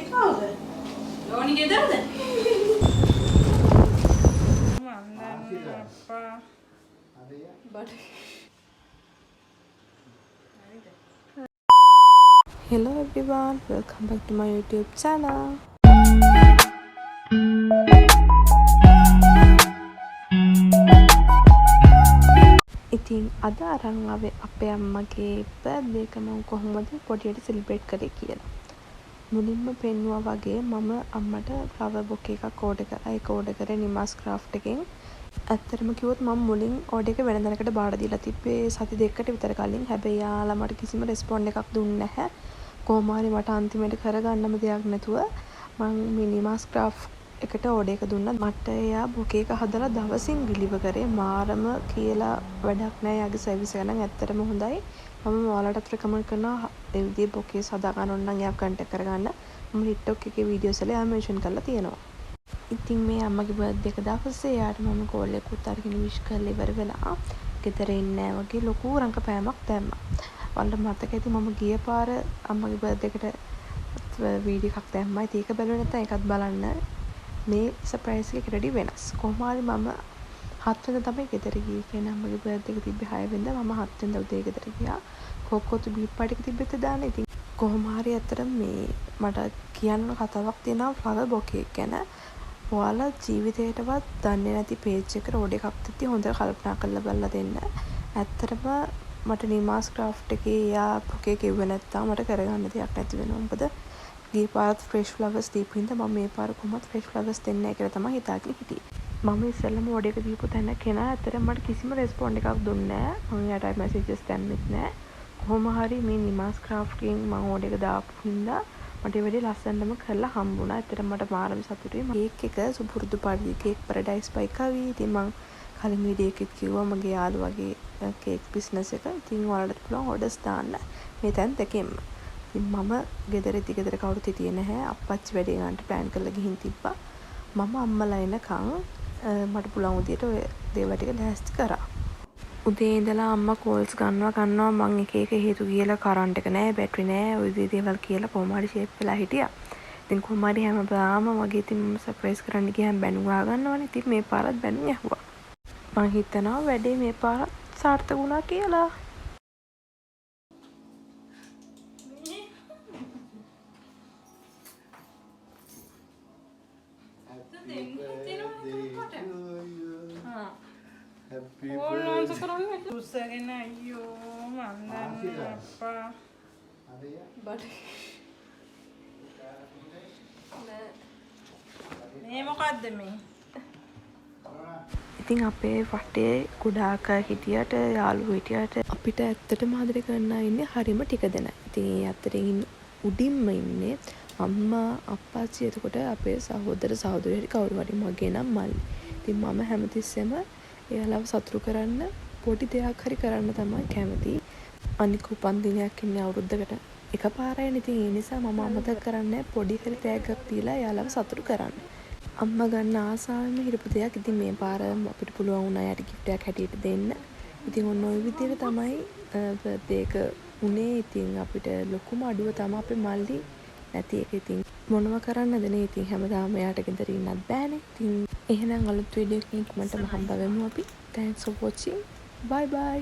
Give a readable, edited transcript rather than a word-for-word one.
කවුද? යෝනි ගෙදරද? Hello everyone, welcome back to my YouTube channel. ඉතින් අද අරන් ආවේ අපේ අම්මගේ බර්ත්ඩේ එක මම කොහොමද පොඩියට සෙලිබ්‍රේට් කරේ කියලා. මුලින්ම පෙන්නුවා වගේ මම අම්මට ෆ්ලවර් බොකේ එකක් ඕඩර් කරා. ඒක ඕඩර් කරේ නිමාස් ක්‍රාෆ්ට් එකෙන්. ඇත්තටම කිව්වොත් මම මුලින් ඕඩර් එක වෙන දෙනකට බාර දීලා තිබ්බේ සති දෙකකට විතර කලින්. හැබැයි යාලා මට කිසිම රෙස්පොන්ඩ් එකක් දුන්නේ නැහැ. කොහොම හරි මට අන්තිමට කරගන්නම දෙයක් නැතුව මම මේ නිමාස් ක්‍රාෆ්ට් එකට ඕඩර් එක දුන්නා. මට එයා බොකේ එක හදලා දවසින් ඩිලිවර් කරේ. මාරම කියලා වැඩක් නෑ. යාගේ සර්විස් එක නම් ඇත්තටම හොඳයි. මම ඔයාලටත් රෙකමන්ඩ් කරනවා ඒ විදිහේ බොකේස් හදා ගන්න ඕන නම් එයාව කන්ටැක්ට් කරගන්න. මම TikTok එකේ වීඩියෝස් වල එයා මෙන්ෂන් කරලා තියෙනවා. ඉතින් මේ අම්මගේ බර්ත්ඩේ එක දවසේ එයාට මම කෝල් එකකුත් අරගෙන විශ් කරලා ඉවර වෙලා ගෙදර ඉන්නේ නැහැ වගේ ලොකු රංගපෑමක් දැම්මා. ඔයාලට මතක ඇති මම ගිය පාර අම්මගේ බර්ත්ඩේ එකට වීඩියෝ එකක් දැම්මා. ඉතින් ඒක බැලුවේ නැත්නම් ඒකත් බලන්න. මේ සර්ප්‍රයිස් එක රෙඩි වෙනස්. කොහොම හරි මම 7 වෙනිදා තමයි ගෙදර ගියේ. කියන්නේ අම්මගේ බර්ත්ඩේ එක තිබ්බේ 6 වෙනිදා. මම 7 වෙනිදා උදේ ගෙදර ගියා. කොක්කොතු බීප් පාටි එක තිබ්බෙත් දාන්න. ඉතින් කොහොම හරි ඇත්තට මේ මට කියන්න කතාවක් තියෙනවා ෆ්ලවර් බොකේ ගැන. ඔයාලා ජීවිතේටවත් දන්නේ නැති පේජ් එකට ඕඩර් එකක් දෙද්දි හොඳට කල්පනා කරලා බලලා දෙන්න. ඇත්තටම මට නිමාස් ක්‍රාෆ්ට් එකේ යා බොකේ කිව්වේ නැත්තම් මට කරගන්න දෙයක් නැති වෙනවා. මොකද ගිය පාරත් ෆ්‍රෙෂ් ෆ්ලවර්ස් දීපු හින්දා මම මේ පාර කොහොමත් ෆ්‍රෙෂ් ෆ්ලවර්ස් දෙන්නේ නැහැ කියලා තමයි හිතාගෙන හිටියේ. මම ඉස්සෙල්ලාම ඕඩර් එක දීපු තැන කෙනා ඇත්තටම මට කිසිම රෙස්පොන්ඩ් එකක් දුන්නේ නැහැ. මම එයාට මැසේජස් දැම්මෙත් නැහැ. කොහොම හරි මේ නිමාස් ක්‍රාෆ්ට් එකෙන් මම ඕඩර් එක දාපු හින්දා මට ඒ වැඩේ ලස්සනටම කරලා හම්බුණා. ඇත්තටම මට මාරම සතුටුයි. කේක් එක සුපුරුදු පරිදි කේක් පැරඩයිස් බයි කවි. ඉතින් මම කලින් වීඩියෝ එකෙත් කිව්වා මගේ යාළුවාගේ කේක් බිස්නස් එක. ඉතින් ඔයාලට පුළුවන් ඕඩර්ස් දාන්න මේ තැන් දෙකෙන්ම. ඉතින් මම ගෙදර කවුරුත් හිටියේ නැහැ. අප්පච්චි වැඩේ ගන්නට ප්ලෑන් කරලා ගිහින් තිබ්බා. මම අම්මලා එනකන් මට පුළුවන් විදියට ඔය දේවල් ටික ලෑස්ති කරා. උදේ ඉඳලා අම්මා කෝල්ස් ගන්නවා මං එක එක හේතු කියලා කරන්ට් එක නැහැ බැටරි නැහැ ඔය විදිහේ දේවල් කියලා කොහොම හරි ෂේප් වෙලා හිටියා. ඉතින් කොහොම හරි හැමදාම වගේ ඉතින් මම සර්ප්‍රයිස් කරන්න ගියාම බැනුම් ආ ගන්නවනේ. ඉතින් මේ පාරත් බැනුම් ඇහුවා. මං හිතනවා වැඩේ මේ පාරත් සාර්ථක වුණා කියලා. Happy birthday. උස්සගෙන අයියෝ මන්දන්න අප්පා. මේ මොකද්ද මේ? ඉතින් අපේ වටේ කුඩාක හිටියට යාළුවෝ හිටියට අපිට ඇත්තටම ආදරය කරන්න ඉන්නේ හරිම ටික දෙනා. ඉතින් ඒ අතරින් උඩින්ම ඉන්නේ අම්මා අප්පච්චි එතකොට අපේ සහෝදර සහෝදරියෝ කවුරු හරි මගේ නම් මල්ලි. ඉතින් මම හැමතිස්සෙම එයාලව සතුටු කරන්න පොඩි දෙයක් හරි කරන්න තමයි කැමති. අනික උපන්දිනයක් ඉන්නේ අවුරුද්දකට එකපාරයි. ඉතින් ඒ නිසා මම අමතක කරන්නේ පොඩි හරි තෑග්ගක් දීලා එයාලව සතුටු කරන්න. අම්මා ගන්න ආසාවෙම හිටපු දෙයක්. ඉතින් මේ පාර අපිට පුළුවන් වුණා යාට gift එකක් හැටියට දෙන්න. ඉතින් ඔන්න ඔය විදිහට තමයි බර්ත්ඩේ එක උනේ. ඉතින් අපිට ලොකුම අඩුව තමයි අපේ මල්ලි නැති එක. ඉතින් මොනව කරන්නද නේ. ඉතින් හැමදාම එයාට ගෙදර ඉන්නත් බෑනේ. ඉතින් එහෙනම් අලුත් වීඩියෝ එකකින් ඉක්මනටම හම්බ වෙමු අපි. Thanks for watching. Bye bye.